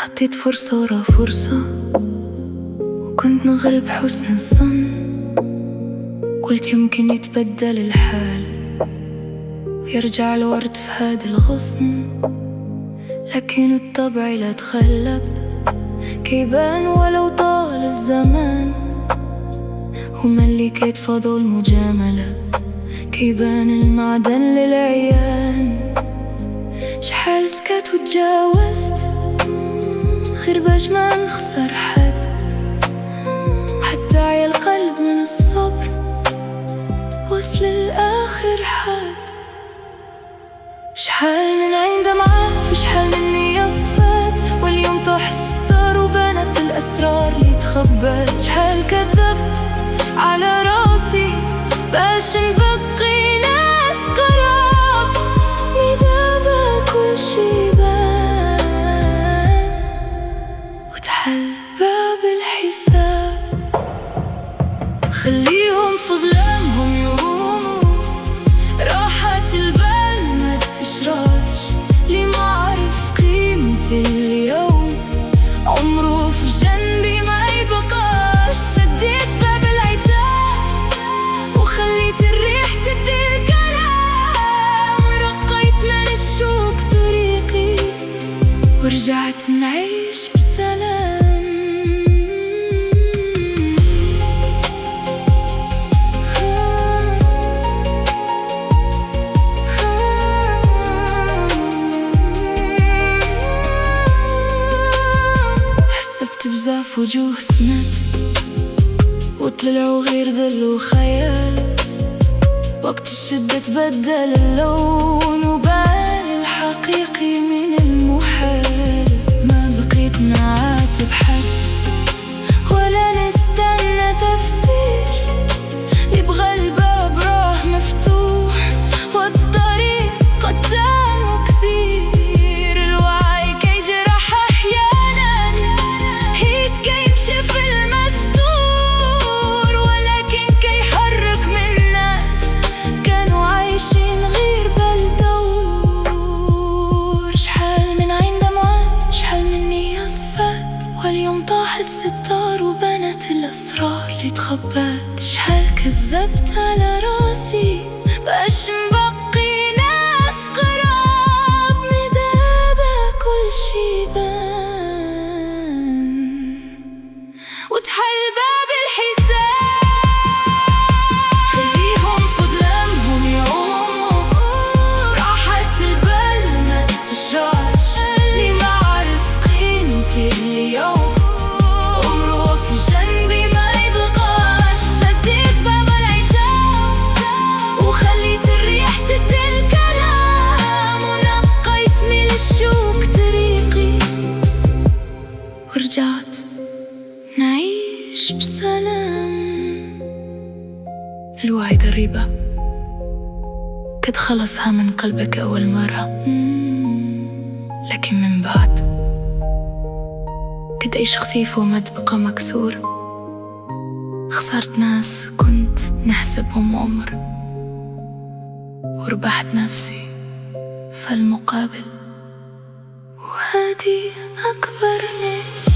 حطيت فرصة ورا فرصة وكنت نغلب حسن الظن. قلت يمكن يتبدل الحال ويرجع الورد في هاد الغصن، لكن الطبع لا تغلب كيبان ولو طال الزمان. هما اللي كيتفاضوا المجاملة كيبان المعدن للعيان. شحال سكت وتجاوزت غير باش ما نخسر حد، حتى عيا القلب من الصبر وصل لآخر حد. شحال من عين دمعات وشحال من نية صفات، واليوم طاح الستار وبانت الأسرار اللي تخبت. شحال كذبت على راسي باش نبقي ناس قراب، دابا كل شي بان وتحل باب الحساب. خليهم في ظلامهم يقوموا، راحة البال ما تشراش. لي ما عرف قيمتي اليوم عمره في جنبي ما يبقاش. سديت باب العتاب وخليت الريح تدي الكلام، رقيت من الشوق طريقي ورجعت نعيش بسلام. بزاف وجوه سنت وطلعوا غير ذل وخيال، وقت الشدة تبدل اللون وبان الحقيقي من المحال. ما بقيت نعاتب حد ولا نستنى تفسير، يبغى الباب راه مفتوح والطريق قدامه كبير. الوعي كيجرح أحيانا كيكشف المستور، ولكن كيحرك من ناس كانوا عايشين غير بالدور. شحال من عين دمعات شحال من نية صفات، واليوم طاح الستار وبانت الأسرار اللي تخبت. شحال كذبت على راسي باش نبقي ناس قراب، دابا كل شي بان وتحل باب الحساب. خليهم في ظلامهم يقوموا، راحة البال ما تشراش. اللي ما عرف قيمتي اليوم عمره في جنبي ما يبقاش. سديت باب العتاب وخليت الريح تدي الكلام، ونقيت من الشوق طريقي ورجعت نعيش بسلام. الوعي ضريبة كد خلصها من قلبك أول مرة، لكن من بعد كد عيش خفيف وما تبقى مكسور. خسرت ناس كنت نحسبهم عمر، وربحت نفسي في المقابل، وهذه أكبر نعمة.